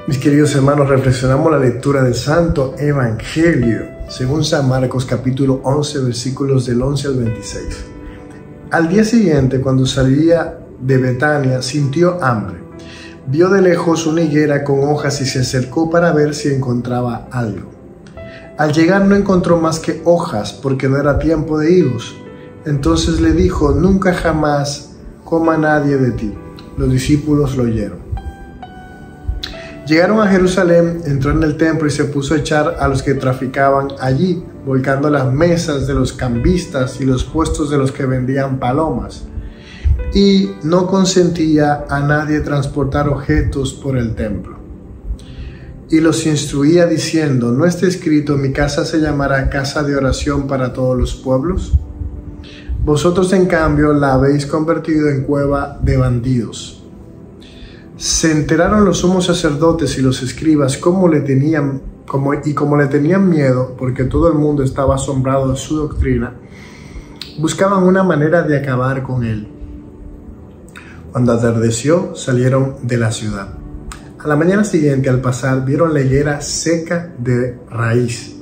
Mis queridos hermanos, reflexionamos la lectura del Santo Evangelio según San Marcos capítulo 11 versículos del 11 al 26. Al día siguiente, cuando salía de Betania, sintió hambre. Vio de lejos una higuera con hojas y se acercó para ver si encontraba algo. Al llegar no encontró más que hojas, porque no era tiempo de higos. Entonces le dijo: nunca jamás coma nadie de ti. Los discípulos lo oyeron. Llegaron a Jerusalén, entró en el templo y se puso a echar a los que traficaban allí, volcando las mesas de los cambistas y los puestos de los que vendían palomas. Y no consentía a nadie transportar objetos por el templo. Y los instruía diciendo: ¿no está escrito, mi casa se llamará casa de oración para todos los pueblos? Vosotros en cambio la habéis convertido en cueva de bandidos. Se enteraron los sumos sacerdotes y los escribas como le tenían miedo, porque todo el mundo estaba asombrado de su doctrina, buscaban una manera de acabar con él. Cuando atardeció, salieron de la ciudad. A la mañana siguiente, al pasar, vieron la higuera seca de raíz.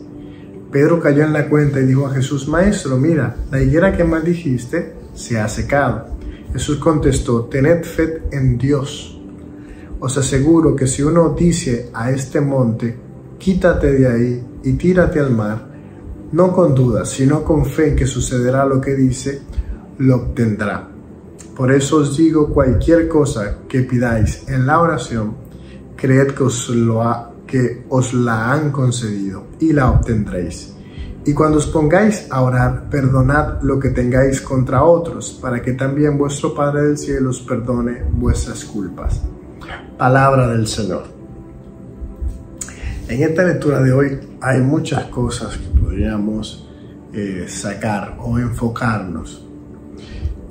Pedro cayó en la cuenta y dijo a Jesús: Maestro, mira, la higuera que maldijiste se ha secado. Jesús contestó: tened fe en Dios. Os aseguro que si uno dice a este monte: quítate de ahí y tírate al mar, no con dudas, sino con fe que sucederá lo que dice, lo obtendrá. Por eso os digo, cualquier cosa que pidáis en la oración, creed que os la han concedido y la obtendréis. Y cuando os pongáis a orar, perdonad lo que tengáis contra otros, para que también vuestro Padre del cielo os perdone vuestras culpas. Palabra del Señor. En esta lectura de hoy hay muchas cosas que podríamos sacar o enfocarnos.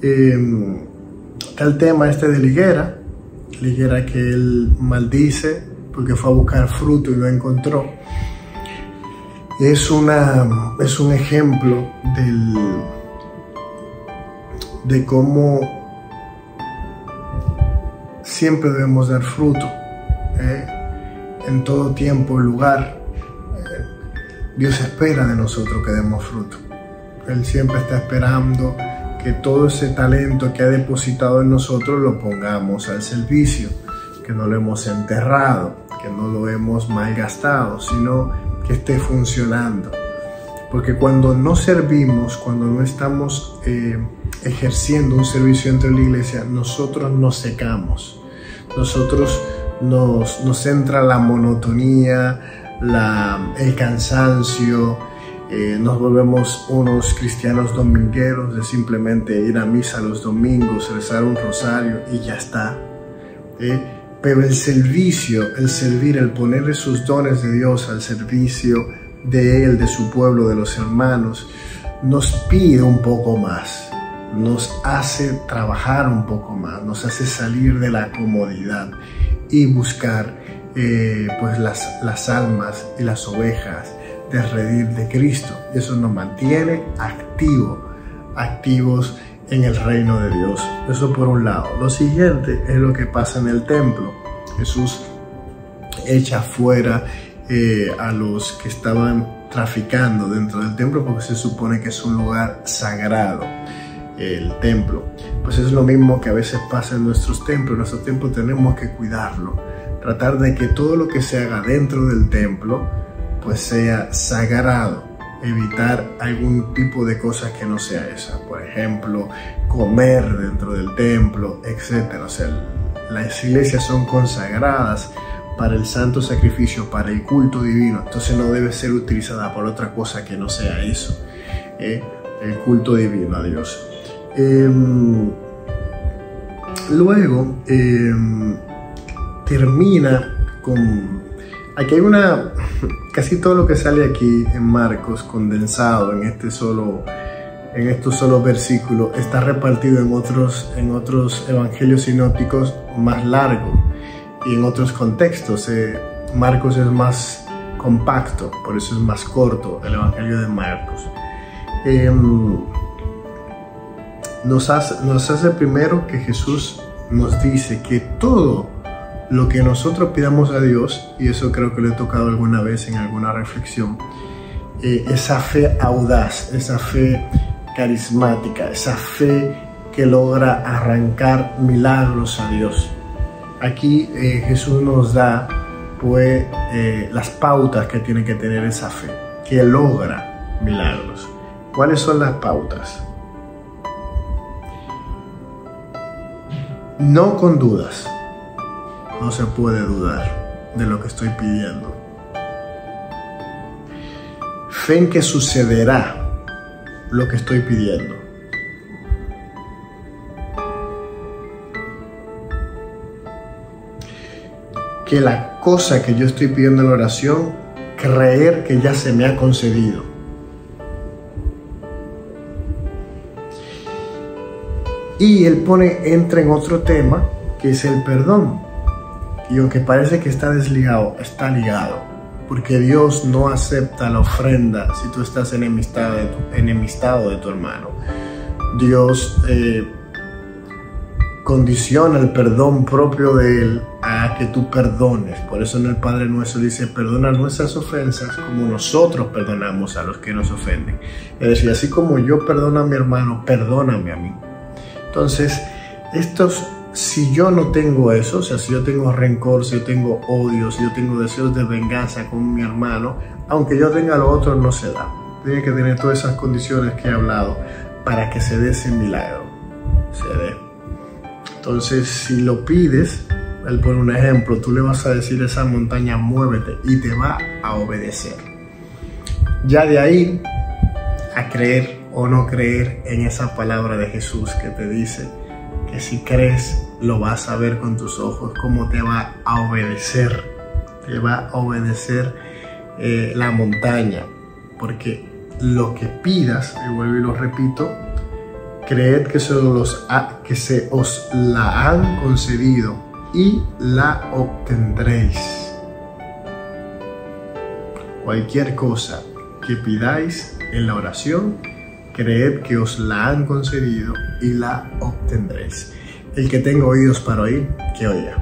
Está el tema de la higuera que él maldice porque fue a buscar fruto y no encontró. Es un ejemplo de cómo siempre debemos dar fruto, en todo tiempo y lugar. Dios espera de nosotros que demos fruto. Él siempre está esperando que todo ese talento que ha depositado en nosotros lo pongamos al servicio, que no lo hemos enterrado, que no lo hemos malgastado, sino que esté funcionando. Porque cuando no servimos, cuando no estamos ejerciendo un servicio dentro de la iglesia, nosotros nos secamos. Nosotros nos entra la monotonía, el cansancio, nos volvemos unos cristianos domingueros de simplemente ir a misa los domingos, rezar un rosario y ya está. Pero el servir, el poner esos dones de Dios al servicio de Él, de su pueblo, de los hermanos, nos pide un poco más. Nos hace trabajar un poco más, nos hace salir de la comodidad y buscar pues las almas y las ovejas de redil de Cristo. Y eso nos mantiene activos en el reino de Dios. Eso por un lado. Lo siguiente es lo que pasa en el templo. Jesús echa fuera a los que estaban traficando dentro del templo, porque se supone que es un lugar sagrado. El templo, pues es lo mismo que a veces pasa en nuestros templos. En nuestro templo tenemos que cuidarlo, tratar de que todo lo que se haga dentro del templo pues sea sagrado, evitar algún tipo de cosa que no sea esa, por ejemplo, comer dentro del templo, etc. O sea, las iglesias son consagradas para el santo sacrificio, para el culto divino, entonces no debe ser utilizada por otra cosa que no sea eso, el culto divino a Dios. Luego termina con... Aquí hay casi todo lo que sale aquí en Marcos condensado en estos solos versículos está repartido en otros evangelios sinópticos más largos y en otros contextos. Marcos es más compacto, por eso es más corto el evangelio de Marcos. Nos hace primero que Jesús nos dice que todo lo que nosotros pidamos a Dios, y eso creo que lo he tocado alguna vez en alguna reflexión, esa fe audaz, esa fe carismática, esa fe que logra arrancar milagros a Dios. Aquí Jesús nos da pues las pautas que tiene que tener esa fe, que logra milagros. ¿Cuáles son las pautas? No con dudas. No se puede dudar de lo que estoy pidiendo. Fe en que sucederá lo que estoy pidiendo. Que la cosa que yo estoy pidiendo en la oración, creer que ya se me ha concedido. Y él entra en otro tema, que es el perdón. Y aunque parece que está desligado, está ligado. Porque Dios no acepta la ofrenda si tú estás enemistado de tu hermano. Dios condiciona el perdón propio de Él a que tú perdones. Por eso en el Padre Nuestro dice: perdona nuestras ofensas como nosotros perdonamos a los que nos ofenden. Es decir, así como yo perdono a mi hermano, perdóname a mí. Entonces, si yo no tengo eso, o sea, si yo tengo rencor, si yo tengo odio, si yo tengo deseos de venganza con mi hermano, aunque yo tenga lo otro, no se da. Tiene que tener todas esas condiciones que he hablado para que se dé ese milagro. Se dé. Entonces, si lo pides, él pone un ejemplo, tú le vas a decir a esa montaña: muévete, y te va a obedecer. Ya de ahí a creer o no creer en esa palabra de Jesús que te dice que si crees lo vas a ver con tus ojos, cómo te va a obedecer. Te va a obedecer la montaña, porque lo que pidas, y vuelvo y lo repito, creed que se os la han concedido y la obtendréis. Cualquier cosa que pidáis en la oración, creed que os la han concedido y la obtendréis. El que tenga oídos para oír, que oiga.